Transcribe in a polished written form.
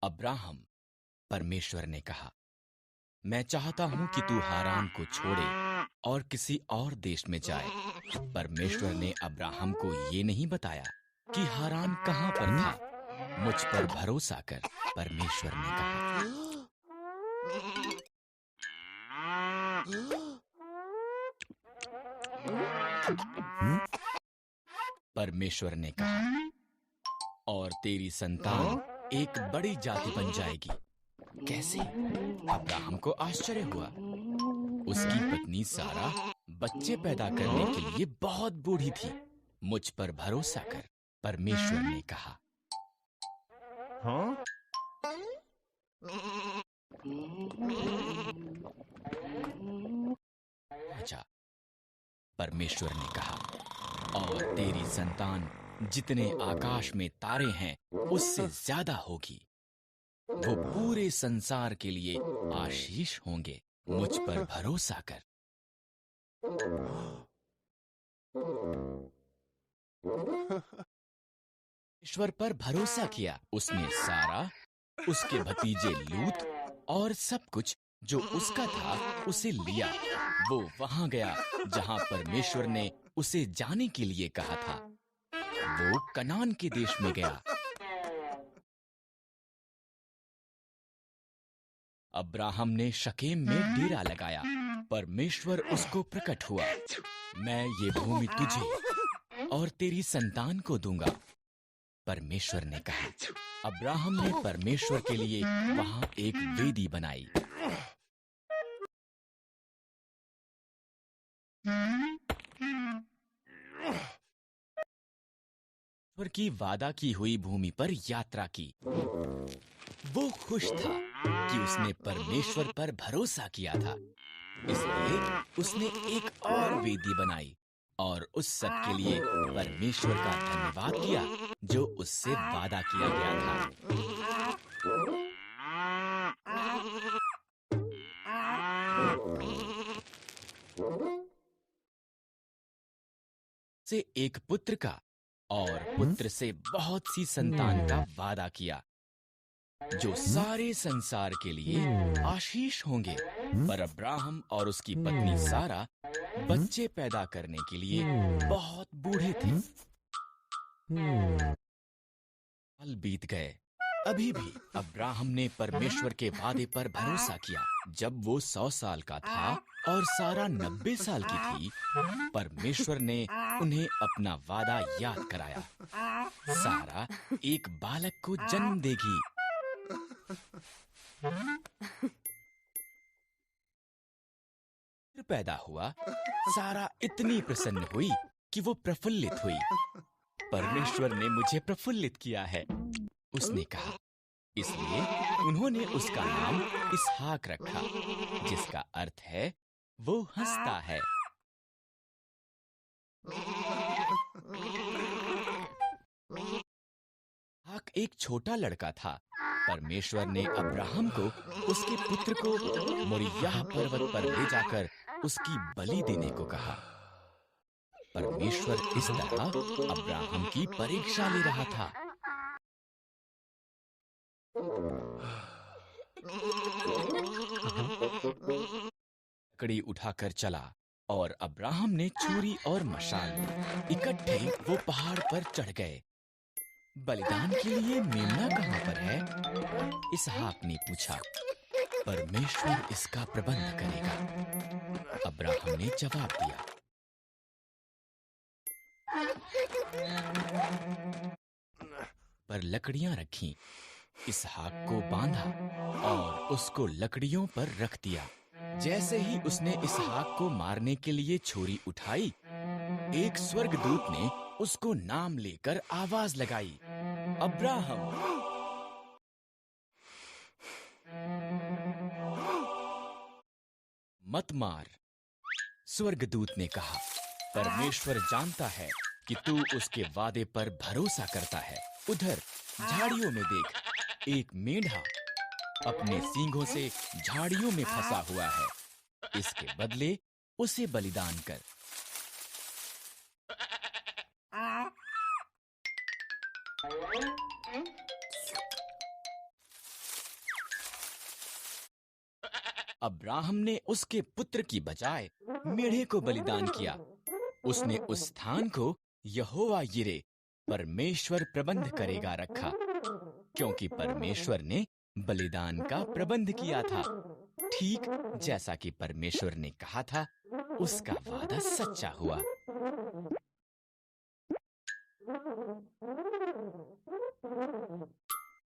Abraham, परमेश्वर ने कहा, मैं चाहता हूं कि तू हारान को छोड़े और किसी और देश में जाए। परमेश्वर ने अब्राहम को ये नहीं बताया कि हारान कहां पर था। मुझ पर भरोसा कर, परमेश्वर ने कहा। परमेश्वर ने कहा, और तेरी संतान एक बड़ी जाति बन जाएगी। कैसे? अब्राहम को आश्चर्य हुआ। उसकी पत्नी सारा बच्चे पैदा करने के लिए बहुत बूढ़ी थी। मुझ पर भरोसा कर, परमेश्वर ने कहा। अच्छा, परमेश्वर ने कहा, और तेरी संतान जितने आकाश में तारे हैं उससे ज्यादा होगी। वो पूरे संसार के लिए आशीष होंगे। मुझ पर भरोसा कर। ईश्वर पर भरोसा किया। उसने सारा, उसके भतीजे लूत और सब कुछ जो उसका था उसे लिया। वो वहां गया जहां परमेश्वर ने उसे जाने के लिए कहा था। वो कनान के देश में गया। अब्राहम ने शकेम में डेरा लगाया। परमेश्वर उसको प्रकट हुआ। मैं ये भूमि तुझे और तेरी संतान को दूंगा, परमेश्वर ने कहा। अब्राहम ने परमेश्वर के लिए वहां एक वेदी बनाई। ईश्वर की वादा की हुई भूमि पर यात्रा की। वो खुश था कि उसने परमेश्वर पर भरोसा किया था। इसलिए उसने एक और वेदी बनाई और उस सब के लिए परमेश्वर का धन्यवाद किया जो उससे वादा किया गया था। से एक पुत्र का और पुत्र से बहुत सी संतान का वादा किया जो सारे संसार के लिए आशीष होंगे। पर अब्राहम और उसकी पत्नी सारा बच्चे पैदा करने के लिए बहुत बूढ़े थे। साल बीत गए। अभी भी अब्राहम ने परमेश्वर के वादे पर भरोसा किया। जब वो 100 साल का था और सारा 90 साल की थी, परमेश्वर ने उन्हें अपना वादा याद कराया। सारा एक बालक को जन्म देगी। पैदा हुआ। सारा इतनी प्रसन्न हुई कि वो प्रफुल्लित हुई। परमेश्वर ने मुझे प्रफुल्लित किया है, उसने कहा। इसलिए उन्होंने उसका नाम इसहाक रखा, जिसका अर्थ है वो हंसता है। इसहाक एक छोटा लड़का था। परमेश्वर ने अब्राहम को उसके पुत्र को मोरिय्याह पर्वत पर ले जाकर उसकी बलि देने को कहा। परमेश्वर इस तरह अब्राहम की परीक्षा ले रहा था। लकड़ी उठाकर चला और अब्राहम ने छुरी और मशाल ली। इकट्ठे वो पहाड़ पर चढ़ गए। बलिदान के लिए मेमना कहां पर है? इसहाक ने पूछा। परमेश्वर इसका प्रबंध करेगा, अब्राहम ने जवाब दिया। पर लकड़ियां रखीं। इसहाक को बांधा और उसको लकड़ियों पर रख दिया। जैसे ही उसने इसहाक को मारने के लिए छुरी उठाई, एक स्वर्गदूत ने उसको नाम लेकर आवाज लगाई, अब्राहम। मत मार, स्वर्गदूत ने कहा। परमेश्वर जानता है कि तू उसके वादे पर भरोसा करता है। उधर झाड़ियों में देख, एक मेंढा अपने सींगों से झाड़ियों में फंसा हुआ है। इसके बदले उसे बलिदान कर। अब्राहम ने उसके पुत्र की बजाय मेढ़े को बलिदान किया। उसने उस स्थान को यहोवा यिरे, परमेश्वर प्रबंध करेगा रखा, क्योंकि परमेश्वर ने बलिदान का प्रबंध किया था। ठीक जैसा कि परमेश्वर ने कहा था, उसका वादा सच्चा हुआ।